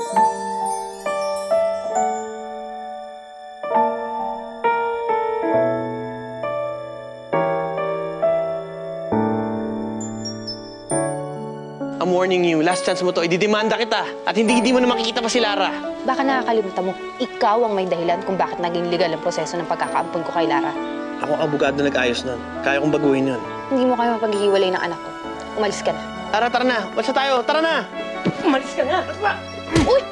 I'm warning you, last chance mo to, ididemanda kita. At hindi mo na makikita pa si Lara. Baka nakakalimutan mo, ikaw ang may dahilan kung bakit naging legal ang proseso ng pagkakaampon ko kay Lara. Ako ang abogado na nag-ayos nun. Kaya kong baguhin yun. Hindi mo kayo mapaghihiwalay ng anak ko. Umalis ka na. Lara, tara na. Basta tayo. Tara na. Umalis ka na. Basta. Uy!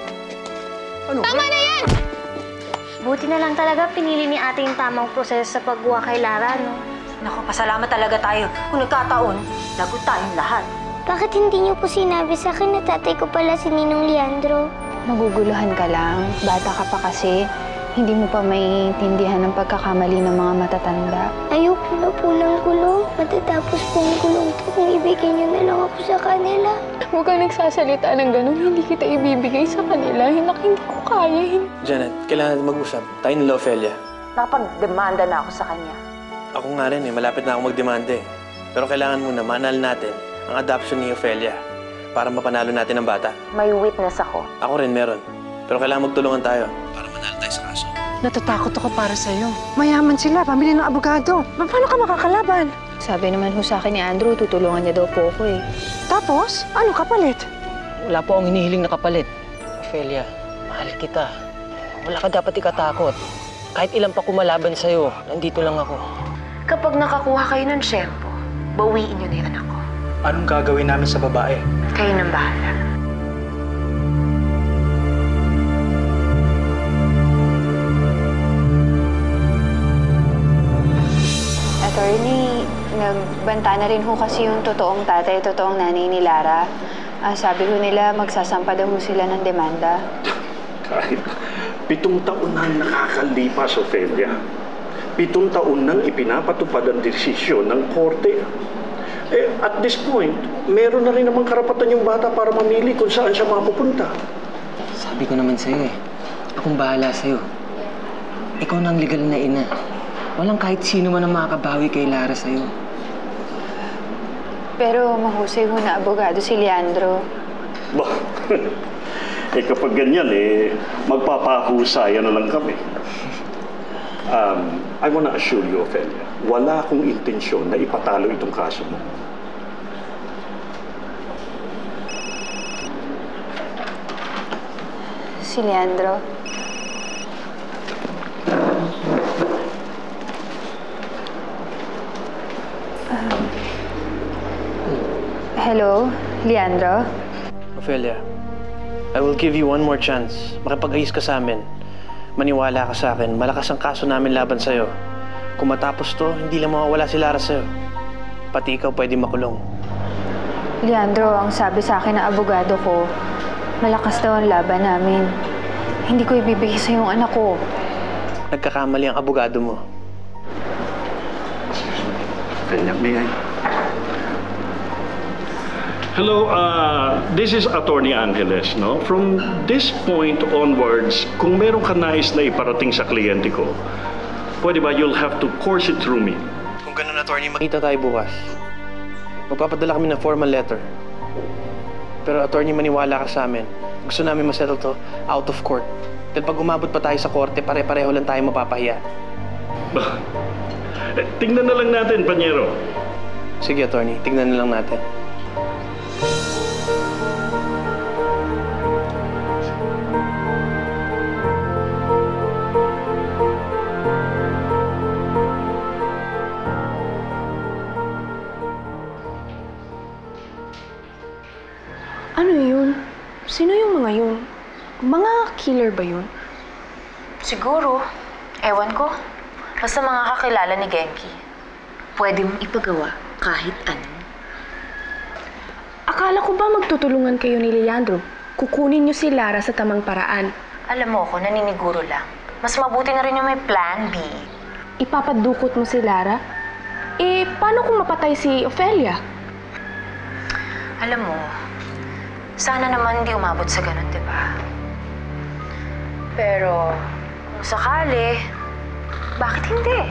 Ano? Tama na yan! Buti na lang talaga pinili ni ate yung tamang proseso sa pagbuha kay Lara, no? Naku, pasalamat talaga tayo. Kung nagkataon, lagot tayong lahat. Bakit hindi niyo po sinabi sa akin na tatay ko pala si Ninong Leandro? Maguguluhan ka lang. Bata ka pa kasi. Hindi mo pa maiintindihan ng pagkakamali ng mga matatanda. Ayoko na po ng gulong. Matatapos po ang gulong to kung ibigay niyo na lang ako sa kanila. Huwag kang nagsasalita ng ganun. Hindi kita ibibigay sa kanila. Hindi ko kaya. Janet, kailangan natin mag-usap. Tayo ni Ophelia. Nakapag-demanda na ako sa kanya. Ako nga rin eh. Malapit na ako magdemanda eh. Pero kailangan muna manal natin ang adoption ni Ophelia para mapanalo natin ang bata. May witness ako. Ako rin meron. Pero kailangan magtulungan tayo para manalo tayo sa kaso. Natatakot ako para sa'yo. Mayaman sila, pamilya ng abogado. Paano ka makakalaban? Sabi naman ho sa akin ni Andrew, tutulungan niya daw po ako eh. Tapos, ano kapalit? Wala po akong hinihiling na kapalit. Ophelia, mahal kita. Wala ka dapat ikatakot. Kahit ilang pa kumalaban sa'yo, nandito lang ako. Kapag nakakuha kayo ng syempo, bawiin niyo na yung anak ko. Anong gagawin namin sa babae? Kayo nang bahala. Attorney, nagbanta na rin ho kasi yung totoong tatay, totoong nanay ni Lara. Sabi ho nila magsasampa daw ho sila ng demanda. Kahit 7 taon na nakakalipas, Ophelia. 7 taon nang ipinapatupad ang desisyon ng korte. At this point, meron na rin namang karapatan yung bata para mamili kung saan siya mapupunta. Sabi ko naman sa'yo eh, akong bahala sa'yo. Ikaw na ang legal na ina. Walang kahit sino man ang makakabawi kay Lara sa'yo. Pero mahusay ho na abogado si Leandro. Bah, kapag ganyan magpapahusayan na lang kami. I wanna assure you, Ophelia, wala akong intensyon na ipatalo itong kaso mo. Si Leandro. Hello, Leandro? Ophelia, I will give you one more chance. Makipag-ayos ka sa amin. Maniwala ka sa akin. Malakas ang kaso namin laban sa'yo. Kung matapos to, hindi lang mawawala si Lara sa'yo. Pati ikaw pwede makulong. Leandro, ang sabi sa akin ng abogado ko, malakas daw ang laban namin. Hindi ko ibibigay sa yung anak ko. Nagkakamali ang abogado mo. Ophelia, may I? Hello, this is Attorney Angeles, no? From this point onwards, kung meron ka nais na iparating sa kliyente ko, pwede ba you'll have to course it through me? Kung ganun, attorney, magkita tayo bukas. Magpapadala kami ng formal letter. Pero attorney, maniwala ka sa amin. Gusto namin masettle to out of court. Dahil pag umabot pa tayo sa korte, pare-pareho lang tayo mapapahiya. Tingnan na lang natin, Panyero. Sige, attorney. Tignan na lang natin. Ano yun? Sino yung mga yun? Mga killer ba yun? Siguro. Ewan ko. Basta mga kakilala ni Genki. Pwede mong ipagawa kahit ano. Akala ko ba magtutulungan kayo ni Leandro? Kukunin niyo si Lara sa tamang paraan. Alam mo ko, naniniguro lang. Mas mabuti na rin yung may plan B. Ipapadukot mo si Lara? Paano kung mapatay si Ophelia? Alam mo, sana naman hindi umabot sa ganun, di ba? Pero, kung sakali, bakit hindi?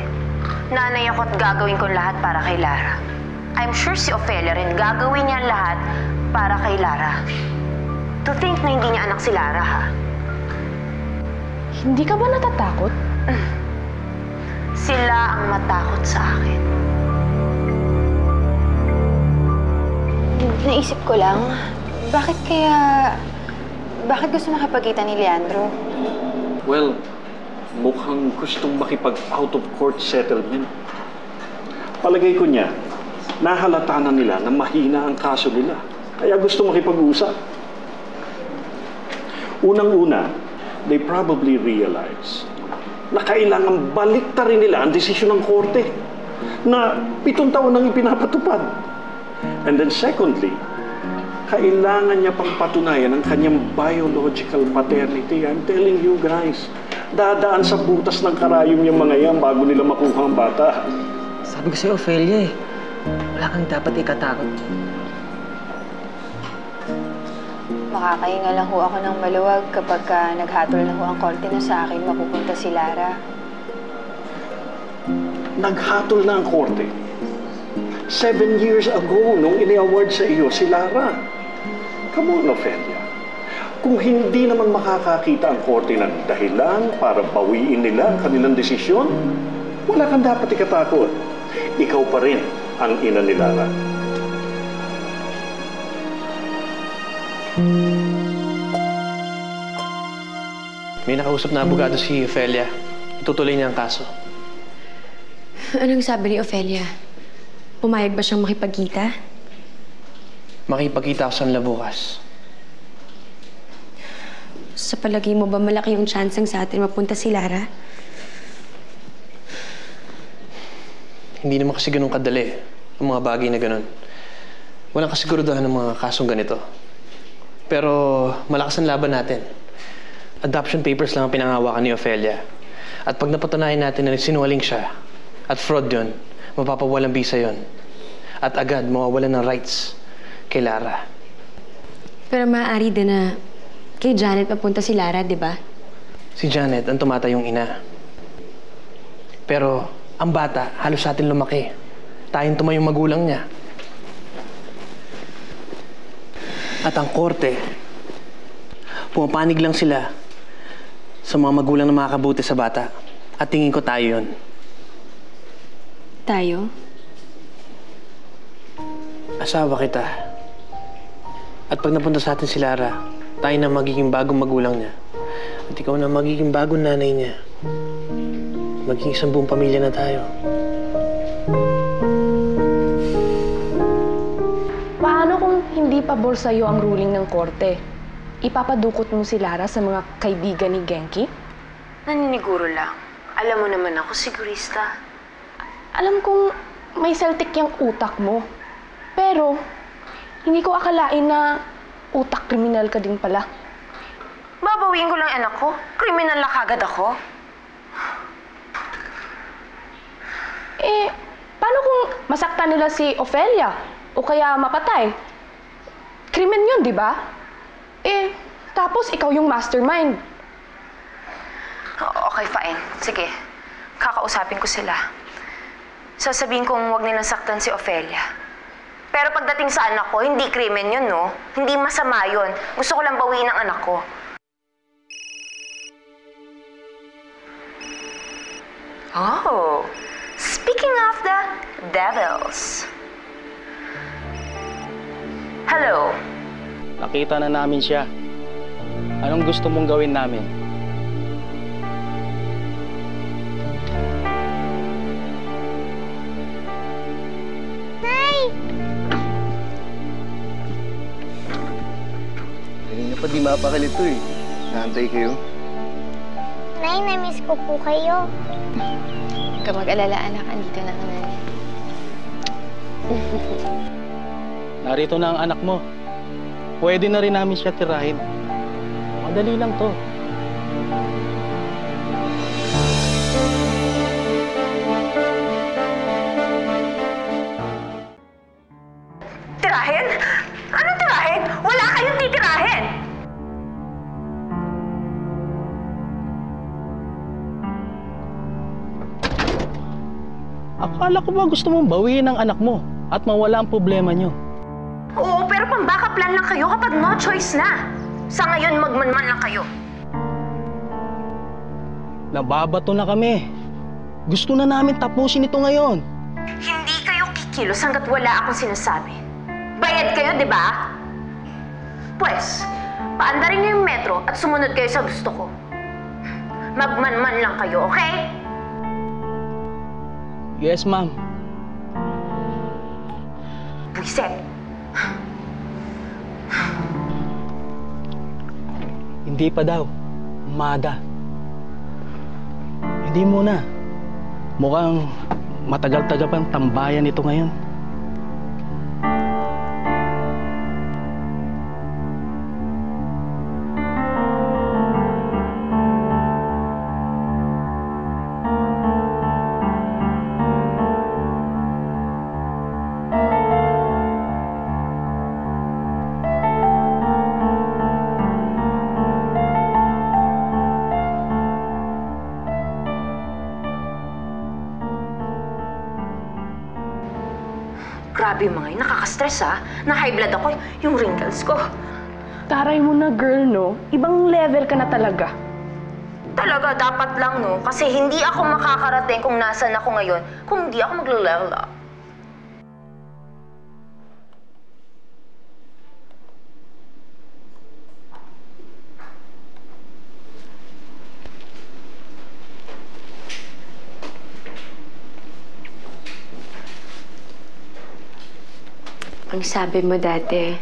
Nanay ako at gagawin ko lahat para kay Lara. I'm sure si Ophelia rin gagawin niya lahat para kay Lara. To think na hindi niya anak si Lara, ha? Hindi ka ba natatakot? Sila ang matakot sa akin. Naisip ko lang, bakit gusto makipagkita ni Leandro? Well, mukhang gustong makipag-out-of-court settlement. Palagay ko niya, nahalata na nila na mahina ang kaso nila. Kaya gusto makipag-usap. Unang-una, they probably realize na kailangan baliktarin nila ang desisyon ng korte na 7 taon nang ipinapatupad. And then secondly, kailangan niya pang patunayan ang kanyang biological paternity. I'm telling you guys, dadaan sa butas ng karayom yung mga yan bago nila makuha ang bata. Sabi ko sa'yo, Ophelia eh. Wala kang dapat ikatakot. Makakahinga lang ho ako ng maluwag kapag naghatol na ho ang korte na sa akin mapupunta si Lara. Naghatol na ang korte. 7 years ago, nung ini-award sa iyo si Lara. Come on, Ophelia. Kung hindi naman makakakita ang korte ng dahilan para bawiin nila ang kanilang desisyon, wala kang dapat ikatakot. Ikaw pa rin ang ina ni Lara. May nakausap na abogado si Ophelia. Itutuloy niya ang kaso. Anong sabi ni Ophelia? Pumayag ba siyang makipagkita? Makipagkita ako sa kanila bukas. Sa palagay mo ba malaki yung chanseng sa atin mapunta si Lara? Hindi naman kasi ganun kadali ang mga bagay na ganun. Walang kasigurudahan ng mga kasong ganito. Pero malakas ang laban natin. Adoption papers lang ang pinangahawakan ni Ophelia. At pag napatunayan natin na sinungaling siya at fraud yun, mapapawalang bisa yun. At agad mawawalan ng rights kay Lara. Pero maaari din na kay Janet papunta si Lara, di ba? Si Janet ang tumatayong ina. Pero ang bata, halos sa atin lumaki. Tayong tumayong magulang niya. At ang korte, pumapanig lang sila sa mga magulang na makakabuti sa bata. At tingin ko tayo yun. Tayo? Asawa kita. At pag napunta sa atin si Lara, tayo na magiging bagong magulang niya. At ikaw na magiging bagong nanay niya. Magiging isang buong pamilya na tayo. Paano kung hindi pabor sa'yo ang ruling ng korte? Ipapadukot mo si Lara sa mga kaibigan ni Genki? Naniniguro lang. Alam mo naman ako, sigurista. Alam kong may Celtic yung utak mo. Pero, hindi ko akalain na utak kriminal ka din pala. Babawiin ko lang anak ko. Kriminal na kagad ako. Eh, paano kung masaktan nila si Ophelia? O kaya mapatay? Krimen yun, di ba? Eh, tapos ikaw yung mastermind. Okay, fine. Sige. Kakausapin ko sila. Sasabihin kong huwag nilang saktan si Ophelia. Pero pagdating sa anak ko, hindi krimen yun, no? Hindi masama yun. Gusto ko lang bawiin ang anak ko. Oh, speaking of the devils. Hello. Nakita na namin siya. Anong gusto mong gawin namin? Nay! Kanina pa di mapakalito eh. Naantay kayo. Nay, na-miss ko po kayo. Huwag ka mag-alala, anak. Andito na ang nanay. Narito na ang anak mo. Pwede na rin namin siya tirahin. Madali lang to. Tirahin? Anong tirahin? Wala kayong titirahin! Akala ko ba gusto mong bawiin ang anak mo at mawala ang problema niyo? Oo, pero pang-backup plan lang kayo kapag no choice na. Sa ngayon, magmanman lang kayo. Nababato na kami. Gusto na namin tapusin ito ngayon. Hindi kayo kikilos hanggat wala akong sinasabi. Bayad kayo, di ba? Pwes, paandarin niyo yung metro at sumunod kayo sa gusto ko. Magmanman lang kayo, okay? Yes, ma'am. Buiset. Hindi pa daw. Umaga. Hindi muna. Mukhang matagal-tagal pang tambayan ito ngayon. Grabe yung mga yun. Nakaka-stress ha. Na-high blood ako. Yung wrinkles ko. Taray mo na, girl, no? Ibang level ka na talaga. Talaga, dapat lang, no? Kasi hindi ako makakarating kung nasan ako ngayon kung hindi ako maglo-level up. Ang sabi mo dati,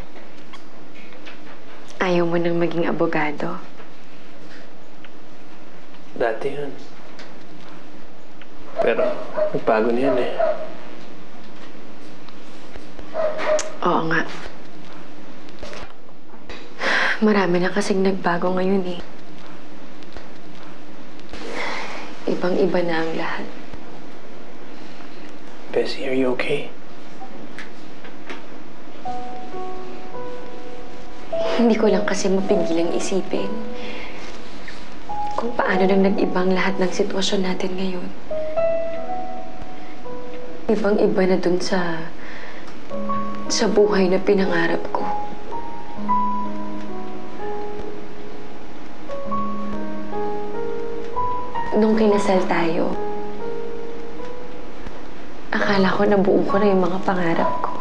ayaw mo nang maging abogado. Dati yun. Pero, nagbago na yan eh. Oo nga. Marami na kasing nagbago ngayon eh. Ibang-iba na ang lahat. Bessie, are you okay? Hindi ko lang kasi mapigilang isipin kung paano nang nag-ibang lahat ng sitwasyon natin ngayon. Ibang-iba na dun sa buhay na pinangarap ko. Nung kinasal tayo, akala ko nabuo ko na yung mga pangarap ko.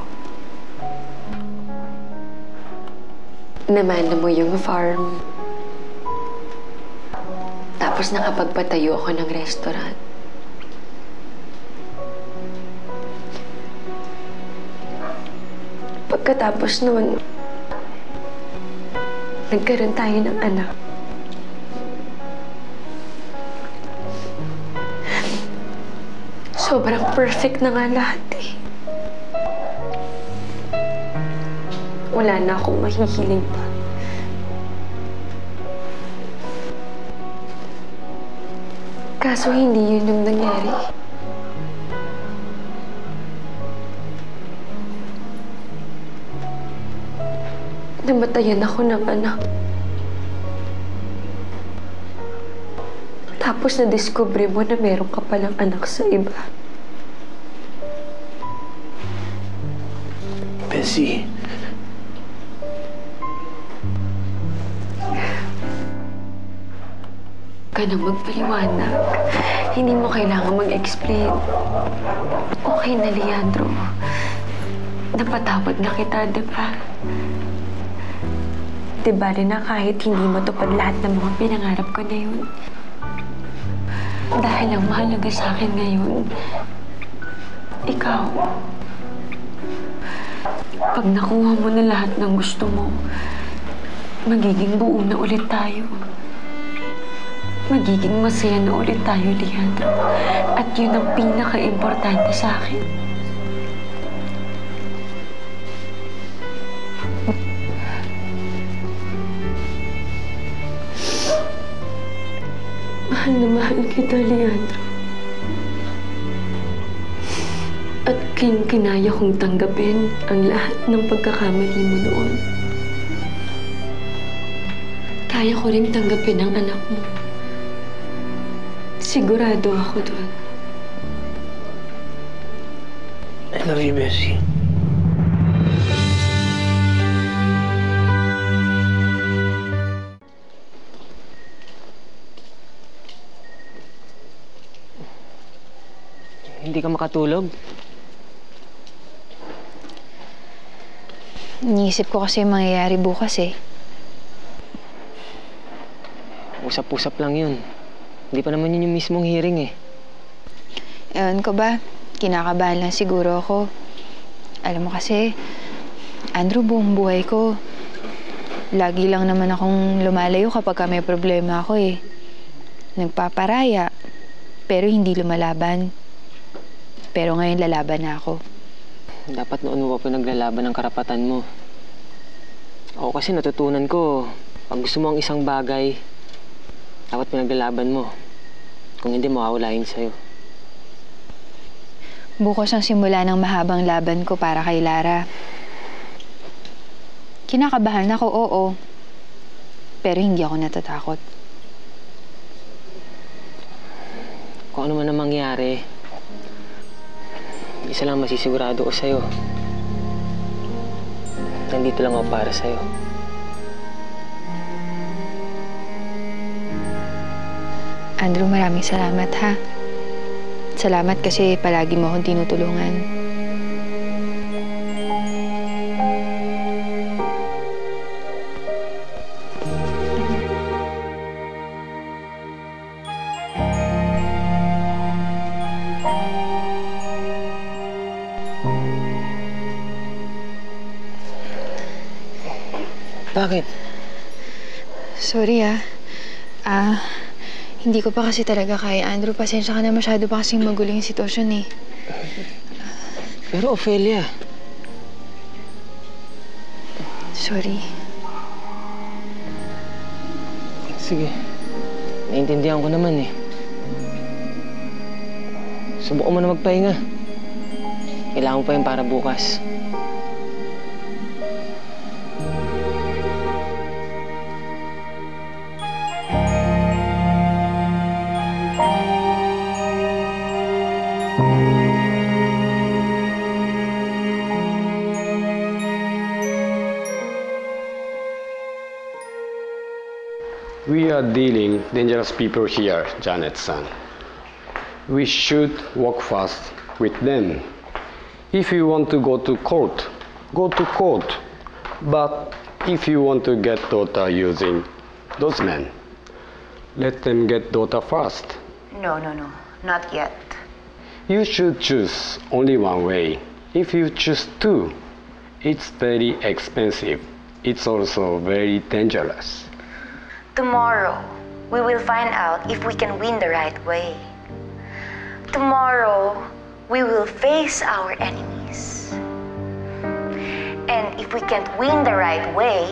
Namana mo yung farm. Tapos nakapagpatayo ako ng restaurant. Pagkatapos noon, nagkaroon tayo ng anak. Sobrang perfect na nga lahat eh. Wala na akong mahihiling pa. Kaso hindi yun yung nangyari. Namatayan ako ng anak. Tapos na-discover mo na meron ka palang anak sa iba. Bessie. Ka nang magpaliwanag. Hindi mo kailangan mag-explain. Okay na, Leandro. Napatawad na kita, diba? Diba rin na kahit hindi matupad lahat ng mga pinangarap ko na yun. Dahil ang mahalaga sa akin ngayon, ikaw. Pag nakuha mo na lahat ng gusto mo, magiging buo na ulit tayo. Magiging masaya na ulit tayo, Leandro. At yun ang pinaka-importante sa akin. Mahal na mahal kita, Leandro. At kinaya kong tanggapin ang lahat ng pagkakamali mo noon. Kaya ko rin tanggapin ang anak mo. Sigurado ako doon. I love you, Bessie. hindi ka makatulog? Iniisip ko kasi yung mangyayari bukas eh. Usap-usap lang yun. Hindi pa naman yun yung mismong hearing eh. Ewan ko ba, kinakabahan lang siguro ako. Alam mo kasi, Andrew, buong buhay ko, lagi lang naman akong lumalayo kapag may problema ako eh. Nagpaparaya, pero hindi lumalaban. Pero ngayon lalaban na ako. Dapat noon mo pa pinaglalaban ng karapatan mo. Ako kasi natutunan ko, pag gusto mo ang isang bagay, dapat pinaglalaban mo. Kung hindi, mawawala yun sa'yo. Bukas ang simula ng mahabang laban ko para kay Lara. Kinakabahan ako, oo. Pero hindi ako natatakot. Kung ano man ang mangyari, isa lang masisigurado ko sa'yo. Nandito lang ako para sa'yo. Andrew, maraming salamat ha. Salamat kasi palagi mo akong tinutulungan. Bakit? Sorry hindi ko pa kasi talaga kaya. Andrew, pasensya ka na, masyado pa kasing magulo yung sitwasyon eh. Pero Ophelia. Sorry. Sige. Naiintindihan ko naman eh. Subukan mo na magpahinga. Kailangan mo pa yun para bukas. We are dealing dangerous people here, Janet-san. We should work fast with them. If you want to go to court, go to court. But if you want to get daughter using those men, let them get daughter first. No, not yet. You should choose only one way. If you choose two, it's very expensive. It's also very dangerous. Tomorrow, we will find out if we can win the right way. Tomorrow, we will face our enemies. And if we can't win the right way,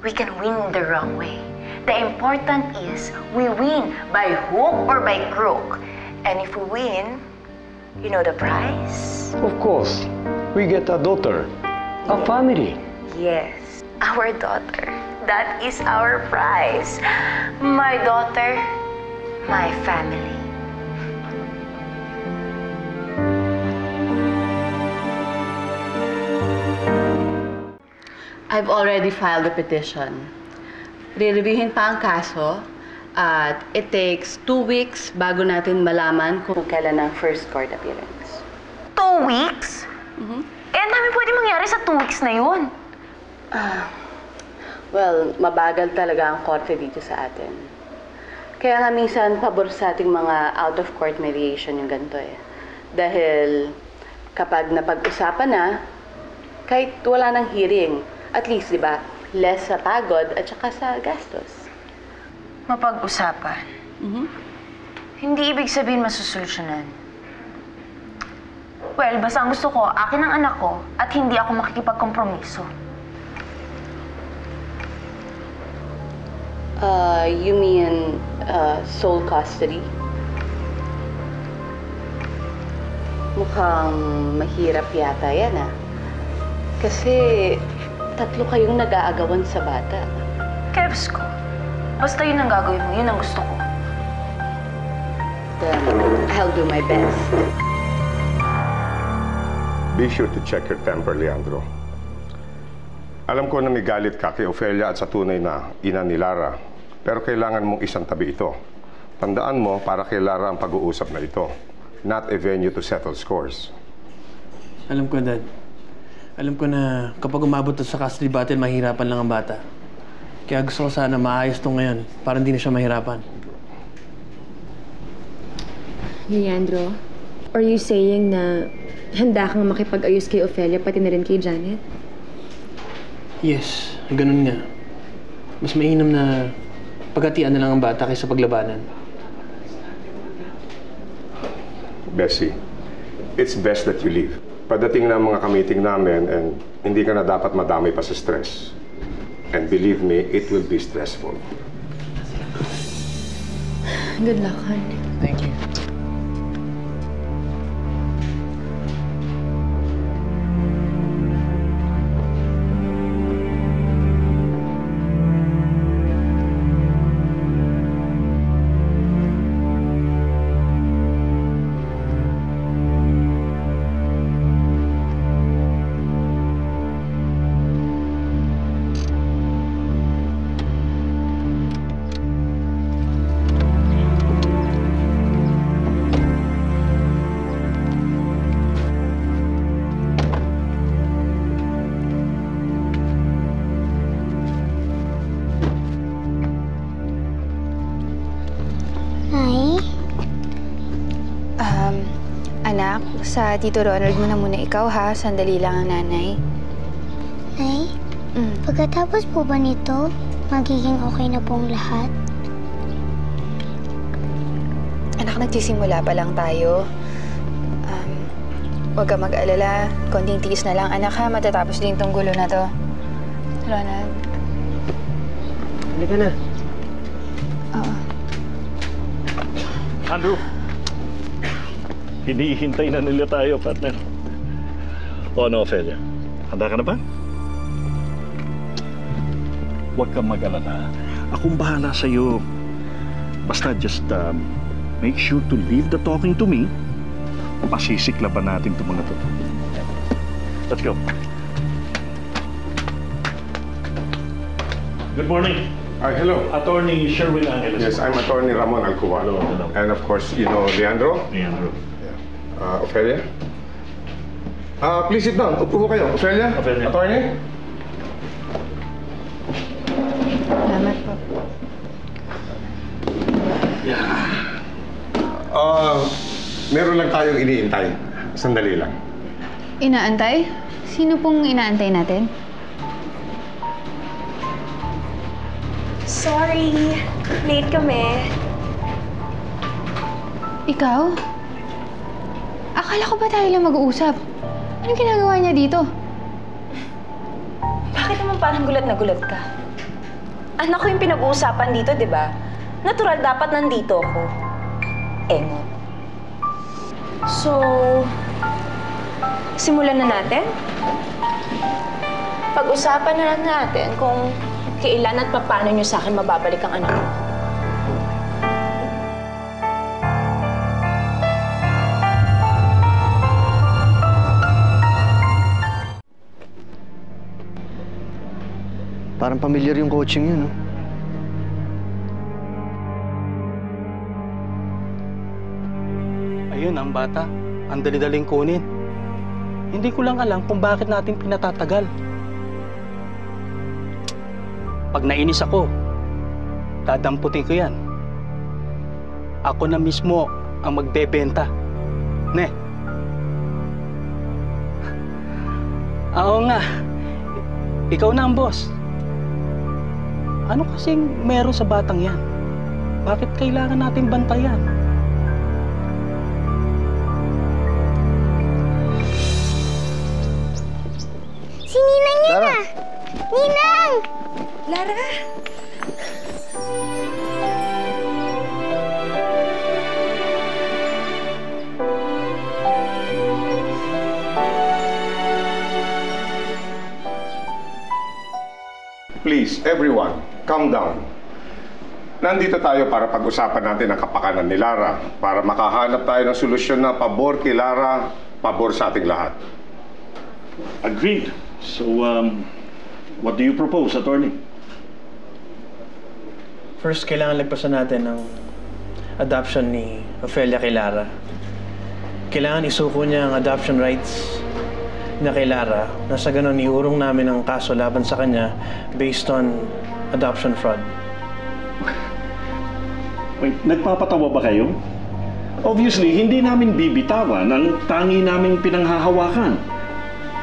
we can win the wrong way. The important is we win by hook or by crook. And if we win, you know the prize? Of course, we get a daughter, a family. Yes, our daughter. That is our prize. My daughter, my family. I've already filed a petition. Re-reviewin pa ang kaso at it takes 2 weeks bago natin malaman kung kailan ang first court appearance. 2 weeks? Eh, ang dami pwede mangyari sa 2 weeks na yun. Well, mabagal talaga ang korte dito sa atin. Kaya nga minsan pabor sa ating mga out-of-court mediation yung ganito eh. Dahil kapag napag-usapan na, kahit wala ng hearing, at least, di ba, less sa pagod at saka sa gastos. Mapag-usapan? Hindi ibig sabihin masusolusyonan. Well, basta ang gusto ko, akin ang anak ko at hindi ako makikipagkompromiso. You mean sole custody? Mukhang mahirap yata yan Kasi 3 kayong nag-aagawan sa bata. Kevs ko. Basta yun ang gagawin mo, yun ang gusto ko. Then, I'll do my best. Be sure to check your temper, Leandro. Alam ko na may galit ka kay Ophelia at sa tunay na ina ni Lara. Pero kailangan mong isang tabi ito. Tandaan mo para kay Lara ang pag-uusap na ito. not a venue to settle scores. Alam ko, Dad. Alam ko na kapag umabot to sa custody battle, mahirapan lang ang bata. Kaya gusto ko sana maayos to ngayon para hindi na siya mahirapan. Leandro, are you saying na handa kang makipag-ayos kay Ophelia pati na rin kay Janet? Yes, ganun nga. Mas mainam na paghatian na lang ang bata kaysa paglabanan. Bessie, it's best that you leave. Padating na ang mga ka-meeting namin and hindi ka na dapat madamay pa sa stress. And believe me, it will be stressful. Good luck, hon. Thank you. Anak, sa Tito Ronald mo na muna ikaw ha. Sandali lang ang nanay. Nay, pagkatapos po ba nito, magiging okay na pong lahat? Anak, nagsisimula pa lang tayo. Huwag ka mag-alala. Konting tiis na lang, anak ha. Matatapos din tong gulo na to. Ronald. Halika na. Oo. Andrew, hinihintay na nila tayo, partner. O ano, Ophelia? Handa ka na ba? Huwag kang mag-alala. Akong bahala sa'yo. Basta just make sure to leave the talking to me. Pasisiklaban natin itong mga to. Let's go. Good morning. Hello. Attorney Sherwin Angeles. Yes, I'm Attorney Ramon Alcuba. Hello. And of course, you know Leandro? Leandro. Ophelia? Please sit down. Upo kayo. Ophelia? Attorney? Salamat po. Meron lang tayong iniintay. Sandali lang. Inaantay? Sino pong inaantay natin? Sorry, late kami. Ikaw? Akala ko ba tayo lang mag-uusap? Anong ginagawa niya dito? Bakit naman parang gulat na gulat ka? Anak ko yung pinag-uusapan dito, di ba? Natural dapat nandito ako. Engot. So, simulan na natin? Pag-usapan na lang natin kung kailan at paano niyo sa akin mababalik ang anak ko. Parang pamilyar yung coaching yun, no? Ayun, ang bata. Ang dali-daling kunin. Hindi ko lang alam kung bakit natin pinatatagal. Pag nainis ako, dadamputin ko yan. Ako na mismo ang magbebenta. Ne? Oo nga. Ikaw na ang boss. Ano kasing meron sa batang yan? Bakit kailangan natin bantayan? Si Ninang yan ah! Ninang! Lara! Please, everyone, calm down. Nandito tayo para pag-usapan natin ang kapakanan ni Lara, para makahanap tayo ng solusyon na pabor kay Lara, pabor sa ating lahat. Agreed. So, what do you propose, attorney? First, kailangan lagpasan natin ng adoption ni Ophelia kay Lara. Kailangan isuko niya ang adoption rights na kay Lara na sa ganun iurong namin ang kaso laban sa kanya based on adoption fraud. Wait, nagpapatawa ba kayo? Obviously, hindi namin bibitawan ang tangi naming pinanghahawakan.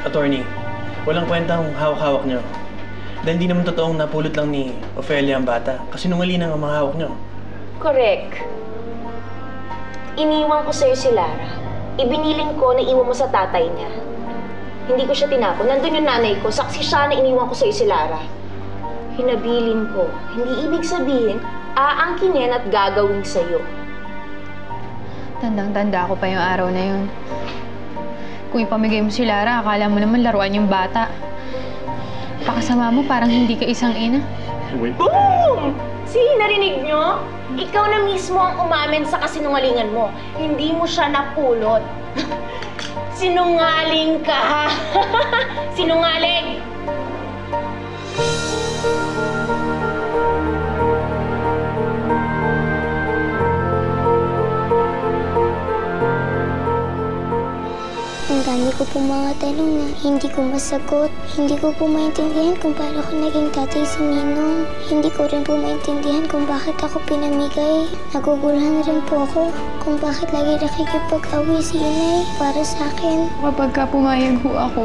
Attorney, walang kwentang hawak-hawak niyo. Dahil hindi naman totoong napulot lang ni Ofelia ang bata. Kasi nungalinang ang mga hawak niyo. Correct. Iniwan ko sa'yo si Lara. Ibiniling ko na iwan mo sa tatay niya. Hindi ko siya tinapon. Nandun yung nanay ko. Saksi siya na iniwan ko sa'yo si Lara. Hinabilin ko. Hindi ibig sabihin, aangkinin at gagawin sa'yo. Tandang-tanda ko pa yung araw na yun. Kung ipamigay mo si Lara, akala mo naman laruan yung bata. Pakasama mo, parang hindi ka isang ina. Boom! See, narinig nyo? Ikaw na mismo ang umamin sa kasinungalingan mo. Hindi mo siya napulot. Sinungaling ka, ha? Sinungaling! Ang dami ko po mga tanong na hindi ko masagot. Hindi ko po maintindihan kung paano ko naging tatay si Ninong. Hindi ko rin po maintindihan kung bakit ako pinamigay. Naguguluhan rin po ako kung bakit lagi nakikipag-away si Inay para sa akin. Kapag ka pumayag ho ako,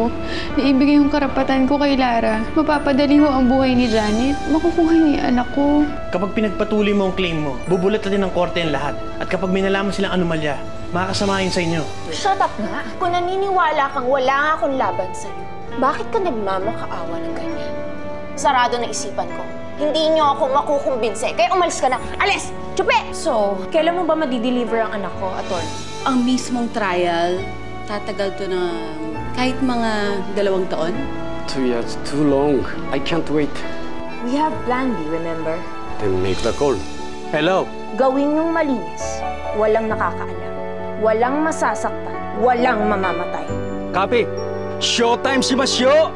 naibigay yung karapatan ko kay Lara, mapapadali ho ang buhay ni Janet. Makukuha niya anak ko. Kapag pinagpatuloy mo ang claim mo, bubulat natin ng korte ang lahat. At kapag may nalaman silang anomalya, makakasamahin sa inyo. Shut up nga. Kung naniniwala kang wala nga akong laban sa'yo, bakit ka nagmamakaawa ng ganyan? Sarado na isipan ko. Hindi niyo ako makukumbinse. Kaya umalis ka na. Alis! Chupi! So, kailan mo ba madideliver ang anak ko, Atty.? Ang mismong trial, tatagal to ng kahit mga 2 taon. 2 years, too long. I can't wait. We have plan B, remember? Then make the call. Hello? Gawin yung malinis. Walang nakakaalam. Walang masasaktan. Walang mamamatay. Copy. Showtime si Masyo!